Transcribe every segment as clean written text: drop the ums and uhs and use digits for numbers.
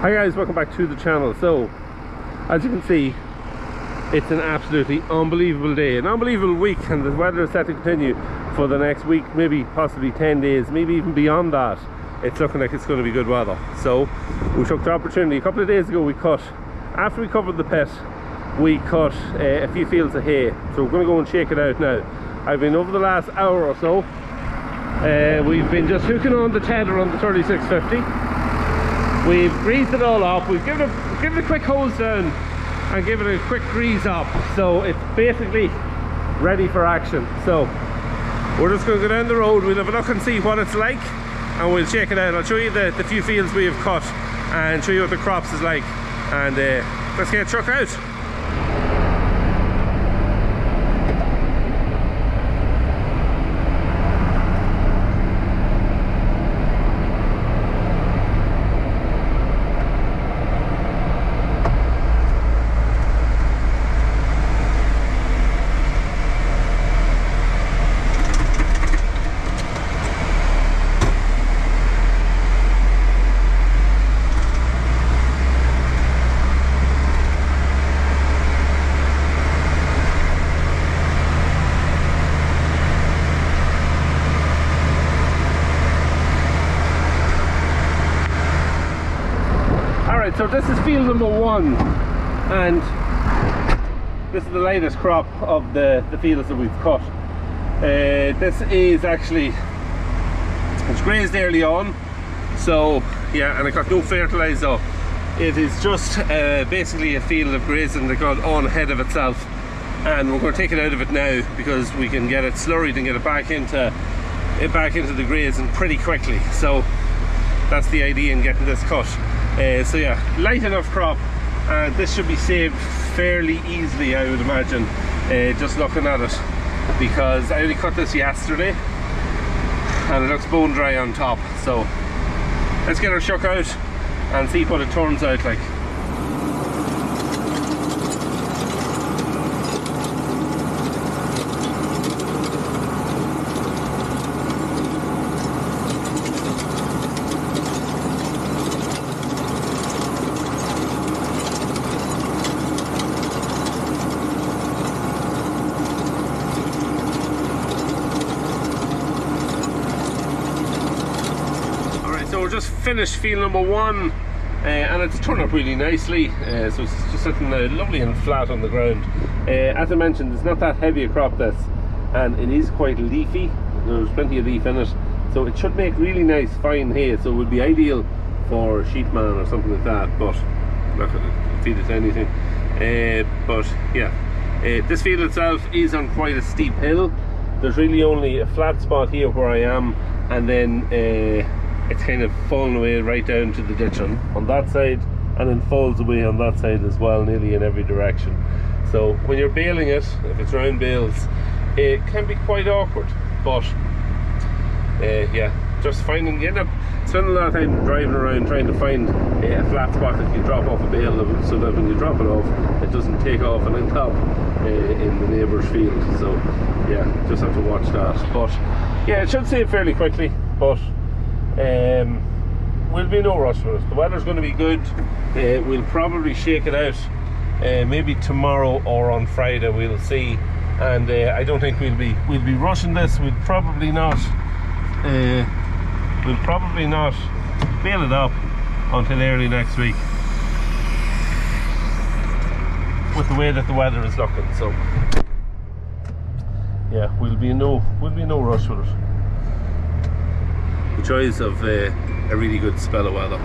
Hi guys, welcome back to the channel. So as you can see, it's an absolutely unbelievable day, an unbelievable week, and the weather is set to continue for the next week, maybe possibly 10 days, maybe even beyond that. It's looking like it's going to be good weather. So we took the opportunity a couple of days ago. After we covered the pit, we cut a few fields of hay, so we're going to go and shake it out now. I've been over the last hour or so, we've been just hooking on the tether on the 3650. We've greased it all up, we've given it a quick hose down and give it a quick grease up, so it's basically ready for action. So we're just going to go down the road, we'll have a look and see what it's like, and we'll shake it out. I'll show you the few fields we have cut and show you what the crops is like, and let's get a truck out. So this is field number 1, and this is the latest crop of the fields that we've cut. This is actually, it's grazed early on, so yeah, and it got no fertiliser. It is just basically a field of grazing that got on ahead of itself, and we're going to take it out of it now because we can get it slurried and get it back into the grazing pretty quickly. So that's the idea in getting this cut. So yeah, light enough crop, and this should be saved fairly easily, I would imagine, just looking at it, because I only cut this yesterday and it looks bone dry on top. So let's get her shook out and see what it turns out like. Just finished field number 1, and it's turned up really nicely, so it's just sitting lovely and flat on the ground. As I mentioned, it's not that heavy a crop, this, and it is quite leafy. There's plenty of leaf in it, so it should make really nice fine hay, so it would be ideal for sheepman or something like that, but I'm not going to feed it to anything. But yeah, this field itself is on quite a steep hill. There's really only a flat spot here where I am, and then it's kind of fallen away right down to the ditch on that side, and then falls away on that side as well, nearly in every direction. So when you're baling it, if it's round bales, it can be quite awkward, but yeah, just finding, you end up spending a lot of time driving around trying to find a flat spot that you drop off a bale, so that when you drop it off, it doesn't take off and end up in the neighbour's field. So yeah, just have to watch that. But yeah, it should save fairly quickly, but will be no rush for it. The weather's going to be good. We'll probably shake it out maybe tomorrow or on Friday, we'll see. And I don't think we'll be rushing this. We'll probably not bail it up until early next week, with the way that the weather is looking. So yeah, we'll be no rush with it. The choice of a really good spell of weather.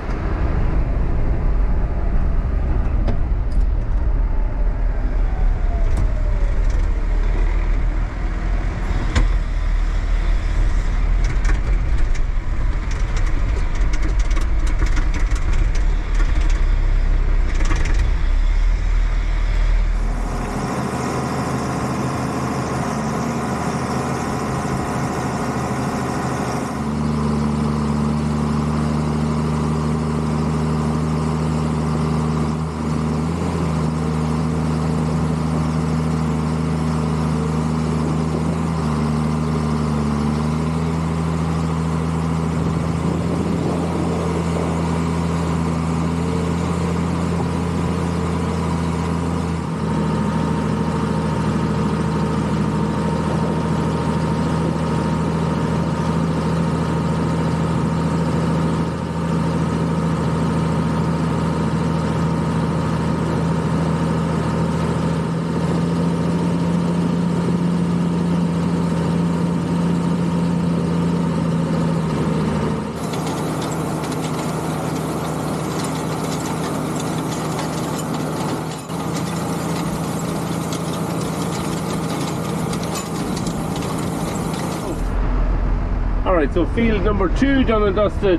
Alright, so field number 2 done and dusted,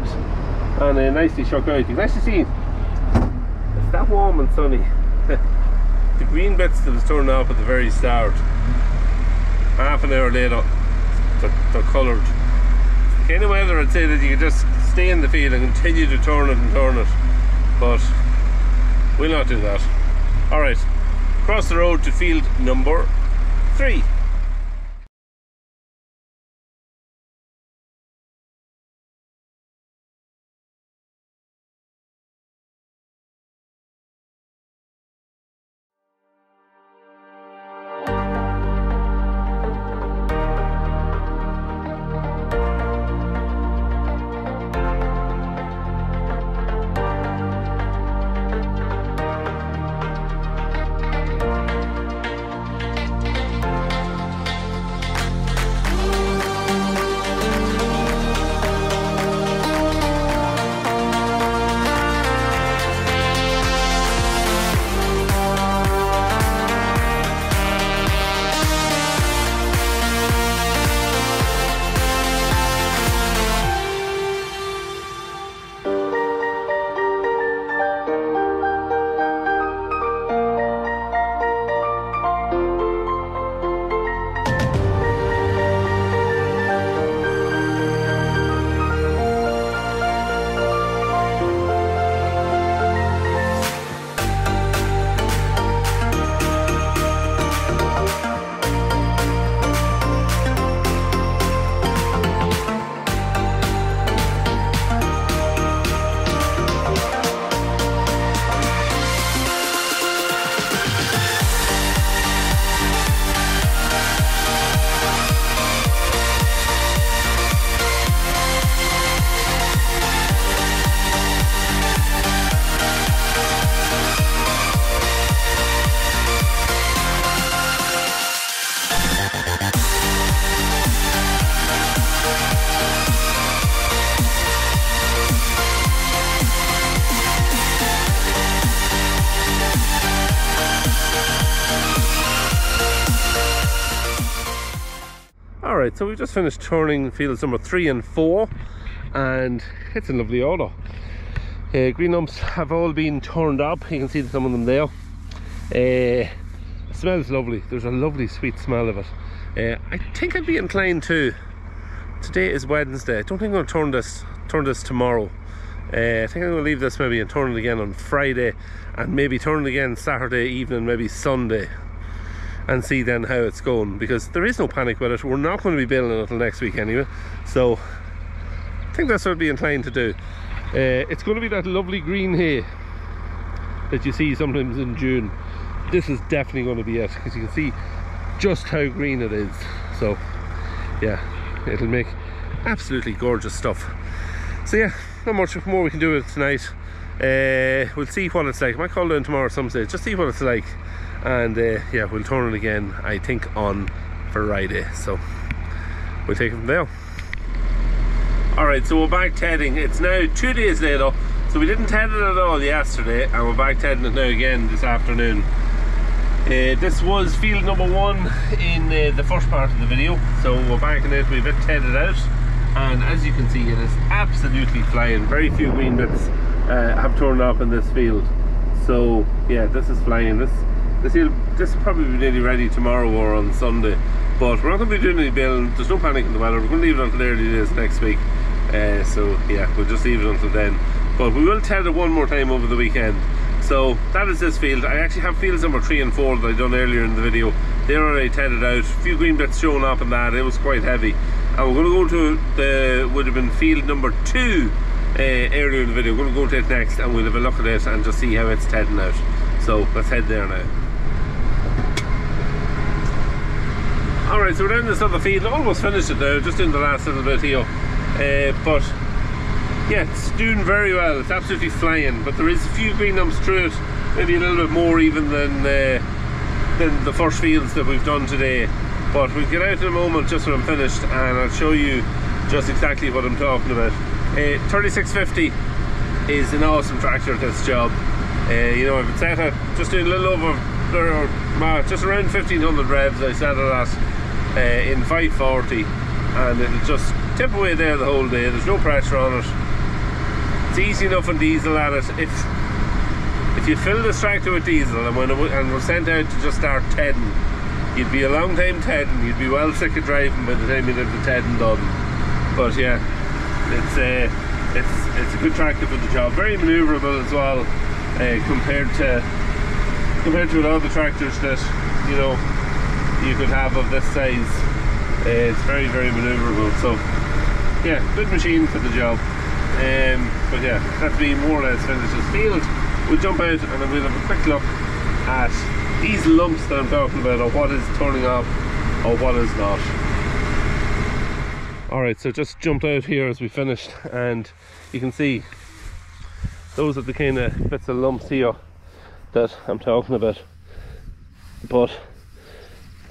and nicely shook out. You can actually see it's that warm and sunny. The green bits that was turned off at the very start, half an hour later they're coloured. The kind of weather I'd say that you could just stay in the field and continue to turn it and turn it, but we'll not do that. Alright, across the road to field number 3. Alright, so we've just finished turning fields number 3 and 4, and it's a lovely order. Green lumps have all been turned up. You can see some of them there. It smells lovely. There's a lovely sweet smell of it. I think I'd be inclined to, today is Wednesday, I don't think I'm going to turn this tomorrow. I think I'm going to leave this maybe and turn it again on Friday, and maybe turn it again Saturday evening, maybe Sunday, and see then how it's going, because there is no panic with it. We're not going to be building it until next week anyway, so I think that's what I'd be inclined to do. It's going to be that lovely green hay that you see sometimes in June. This is definitely going to be it, because you can see just how green it is. So yeah, it'll make absolutely gorgeous stuff. So yeah, not much more we can do with it tonight. We'll see what it's like. I might call down tomorrow at some stage, just see what it's like, and yeah, we'll turn it again I think on Friday, so we'll take it from there. Alright, so we're back tedding. It's now 2 days later, so we didn't ted it at all yesterday, and we're back tedding it now again this afternoon. This was field number 1 in the first part of the video, so we're back in it. We've it tedded out, and as you can see, it is absolutely flying. Very few green bits have turned up in this field, so yeah, this is flying. This will probably be nearly ready tomorrow or on Sunday, but we're not going to be doing any building. There's no panic in the weather. We're going to leave it until early days next week, so yeah, we'll just leave it until then, but we will ted it one more time over the weekend. So that is this field. I actually have fields number 3 and 4 that I done earlier in the video. They're already tedded out. A few green bits showing up in that. It was quite heavy, and we're going to go to the, would have been field number 2 earlier in the video. We're going to go to it next, and we'll have a look at it and just see how it's tedding out. So let's head there now. Alright, so we're down this other field. Almost finished it now, just in the last little bit here, but yeah, it's doing very well. It's absolutely flying, but there is a few green lumps through it, maybe a little bit more even than the first fields that we've done today. But we'll get out in a moment just when I'm finished, and I'll show you just exactly what I'm talking about. 3650 is an awesome tractor at this job. You know, I've been set at just doing a little over, just around 1500 revs. I set it at in 540, and it'll just tip away there the whole day. There's no pressure on it. It's easy enough on diesel at it. If you fill this tractor with diesel and we're sent out to just start tedding, you'd be a long time tedding. You'd be well sick of driving by the time you'd have the tedding done. But yeah, it's a good tractor for the job. Very manoeuvrable as well, compared to a lot of the tractors that you could have of this size. It's very, very manoeuvrable. So yeah, good machine for the job. But yeah, that'd be more or less finished this field. We'll jump out and then we'll have a quick look at these lumps that I'm talking about, or what is turning off or what is not. Alright, so just jumped out here as we finished, and you can see those are the kind of bits of lumps here that I'm talking about. But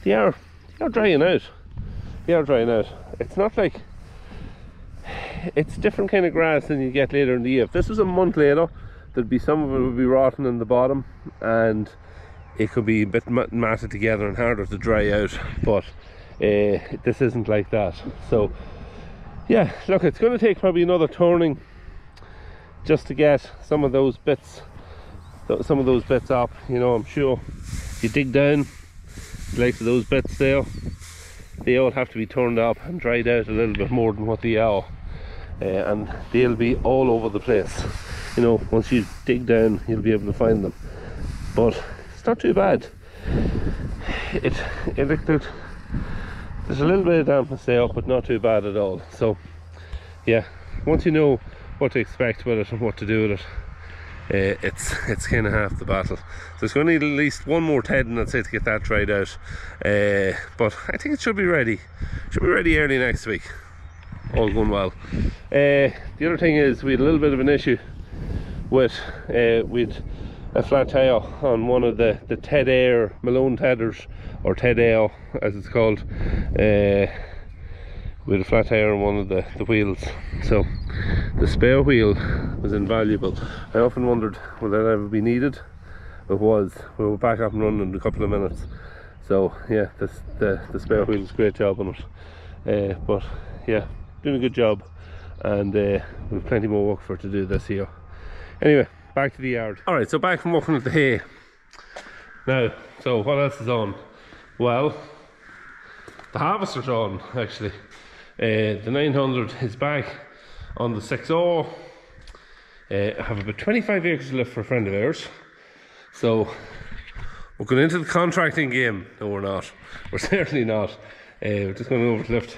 they are drying out. They are drying out. It's not like, it's different kind of grass than you get later in the year. If this was a month later, there'd be some of it would be rotten in the bottom, and it could be a bit matted together and harder to dry out. But this isn't like that. So yeah, look, it's going to take probably another turning just to get some of those bits up. I'm sure if you dig down like those bits there, they all have to be turned up and dried out a little bit more than what they are, and they'll be all over the place. Once you dig down, you'll be able to find them. But it's not too bad. There's a little bit of dampness there, but not too bad at all. So yeah, once you know what to expect with it and what to do with it, it's kind of half the battle. So it's going to need at least one more tedding, I'd say, to get that dried out. But I think it should be ready. Should be ready early next week, all going well. The other thing is, we had a little bit of an issue with with a flat tire on one of the Ted Air Malone tedders, or Ted Air as it's called, with a flat tire on one of the wheels. So the spare wheel was invaluable. I often wondered, will that ever be needed? It was. We were back up and running in a couple of minutes. So yeah, the spare wheel was a great job on it. But yeah, doing a good job, and we've plenty more work for it to do this year. Anyway, back to the yard. Alright, so back from working at the hay now. So what else is on? Well, the harvester's on, actually. The 900 is back on the 6R. I have about 25 acres left for a friend of ours. So we're going into the contracting game. No, we're not. We're certainly not. We're just going over to lift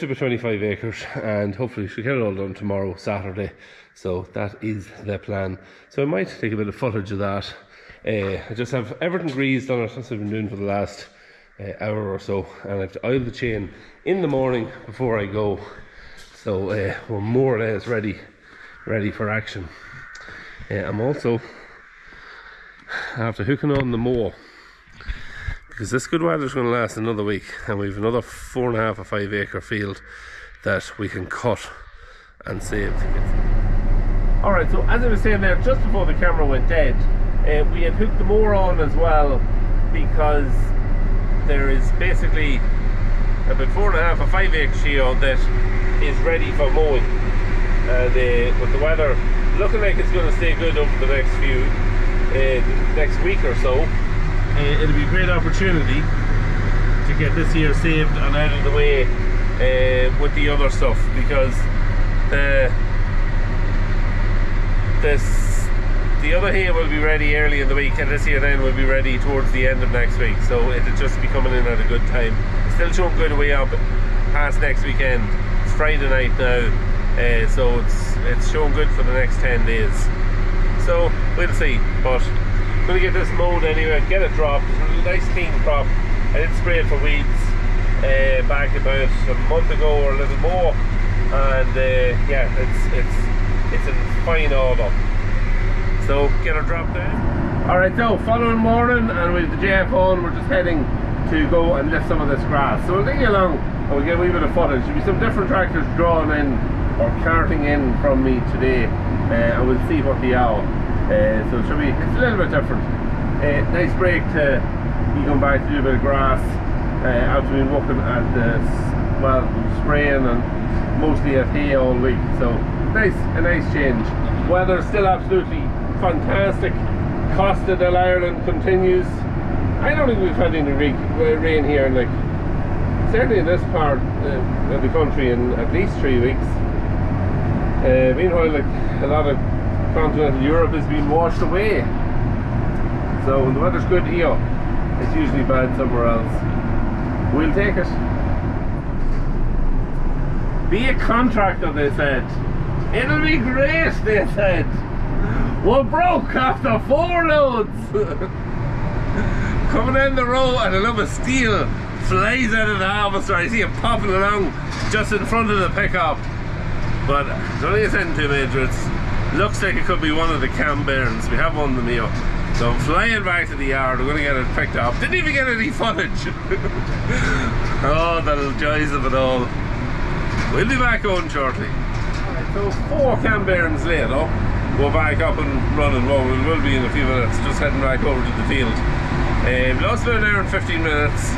about 25 acres, and hopefully we should get it all done tomorrow, Saturday. So that is the plan. So I might take a bit of footage of that. I just have everything greased on it. That's what I've been doing for the last hour or so, and I have to oil the chain in the morning before I go. So we're more or less ready for action. I'm also after hooking on the mower, because this good weather is going to last another week, and we have another 4.5 or 5 acre field that we can cut and save. Alright, so as I was saying there, just before the camera went dead, we had hooked the mower on as well, because there is basically about 4.5 or 5 acres here that is ready for mowing. With the weather looking like it's going to stay good over the next week or so, it'll be a great opportunity to get this here saved and out of the way with the other stuff, because the other hay will be ready early in the week, and this here then will be ready towards the end of next week. So it'll just be coming in at a good time. Still showing good way up past next weekend. It's Friday night now, so it's showing good for the next 10 days. So we'll see, but I'm going to get this mowed anyway, get it dropped. It's a nice clean crop. I did spray it for weeds back about a month ago or a little more, and yeah, it's in fine order. So get her dropped down. Alright, so following morning, and with the JF on, we're just heading to go and lift some of this grass. So we'll take you along and we'll get a wee bit of footage. There'll be some different tractors drawn in or carting in from me today, and we'll see what they are. So it should be, it's a little bit different. Nice break to you come back to do a bit of grass after we've been working at the well, spraying and mostly at hay all week, so a nice change. Weather's still absolutely fantastic. Costa del Ireland continues. I don't think we've had any rain here, like certainly in this part of the country, in at least 3 weeks. Meanwhile, like a lot of continental Europe is being washed away. So when the weather's good here, it's usually bad somewhere else. We'll take it. Be a contractor, they said. It'll be great, they said. We're broke after 4 loads. Coming down the road and a lump of steel flies out of the harvester. I see it popping along just in front of the pickup. But it's only a 10-2 major. It looks like it could be one of the cam bearings. We have one of them here. So I'm flying back to the yard. We're going to get it picked up. Didn't even get any footage. Oh, the joys of it all. We'll be back on shortly. Alright, so 4 cam bearings later, we're back up and running. Well, we will be in a few minutes, just heading back over to the field. We lost about an hour and 15 minutes,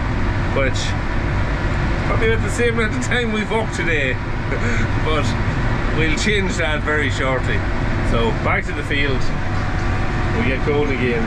which probably at the same amount of time we've walked today. But we'll change that very shortly. So back to the field. We get going again.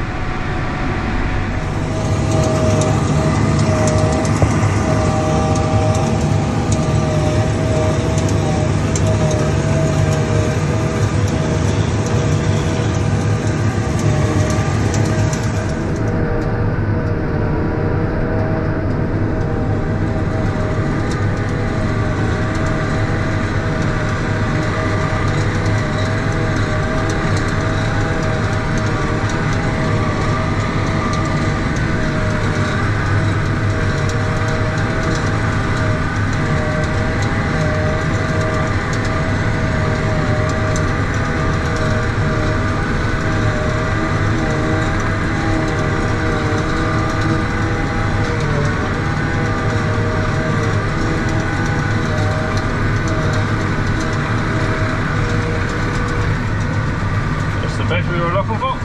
We were looking for.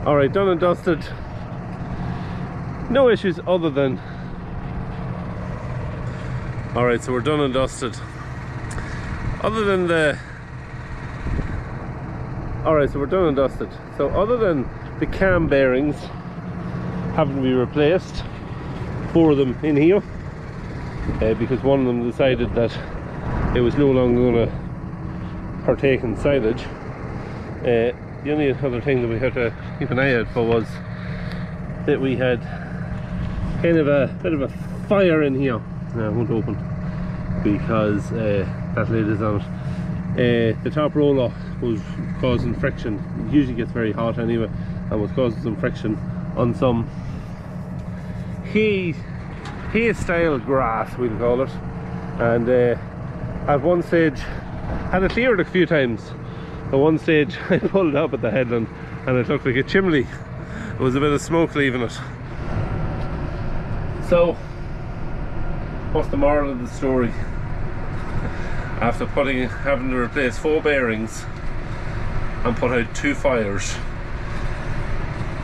Alright, done and dusted. No issues other than. Alright, so we're done and dusted. Other than the. Alright, so we're done and dusted. So other than the cam bearings having to be replaced, 4 of them in here, because one of them decided that it was no longer going to partake in silage. The only other thing that we had to keep an eye out for was that we had kind of a bit of a fire in here. Now, I won't open because that lid is on it. The top roller was causing friction. It usually gets very hot anyway, and was causing some friction on some hay style grass, we'll call it. And at one stage, had it cleared a few times. At one stage I pulled up at the headland and it looked like a chimney. There was a bit of smoke leaving it. So what's the moral of the story? After having to replace 4 bearings and put out 2 fires,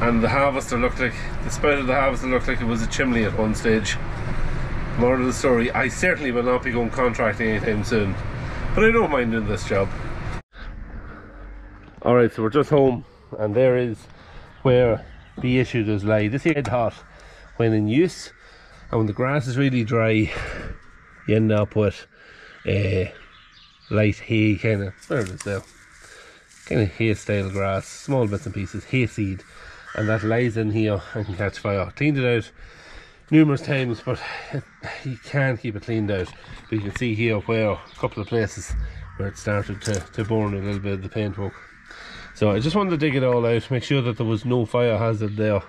and the harvester looked like, the spout of the harvester looked like it was a chimney at one stage. Moral of the story, I certainly will not be going contracting anytime soon, but I don't mind doing this job. Alright, so we're just home, and there is where the issue does lie. This is hot when in use, and when the grass is really dry, you end up with light hay kind of, where it is now, kind of hay style grass, small bits and pieces, hay seed, and that lies in here and can catch fire. Cleaned it out numerous times, but you can't keep it cleaned out. But you can see here where a couple of places where it started to burn a little bit of the paintwork. So I just wanted to dig it all out, make sure that there was no fire hazard there,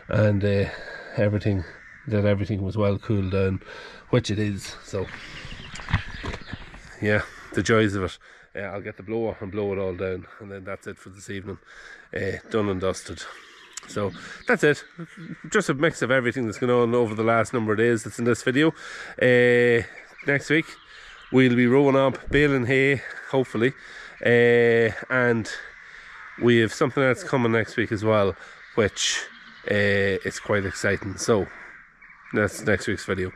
and everything was well cooled down, which it is. So yeah, the joys of it. I'll get the blower and blow it all down, and then that's it for this evening. Done and dusted. So that's it. Just a mix of everything that's going on over the last number of days that's in this video. Next week we'll be rolling up, baling hay, hopefully, and we have something else coming next week as well, which is quite exciting. So That's next week's video.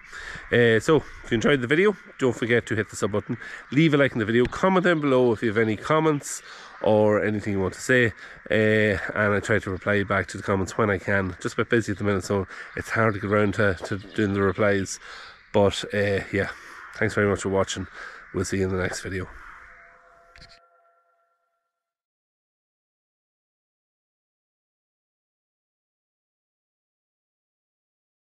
So if you enjoyed the video, don't forget to hit the sub button, leave a like in the video, comment down below if you have any comments or anything you want to say, and I try to reply back to the comments when I can. Just a bit busy at the minute, so it's hard to get around to doing the replies, but yeah, thanks very much for watching. We'll see you in the next video.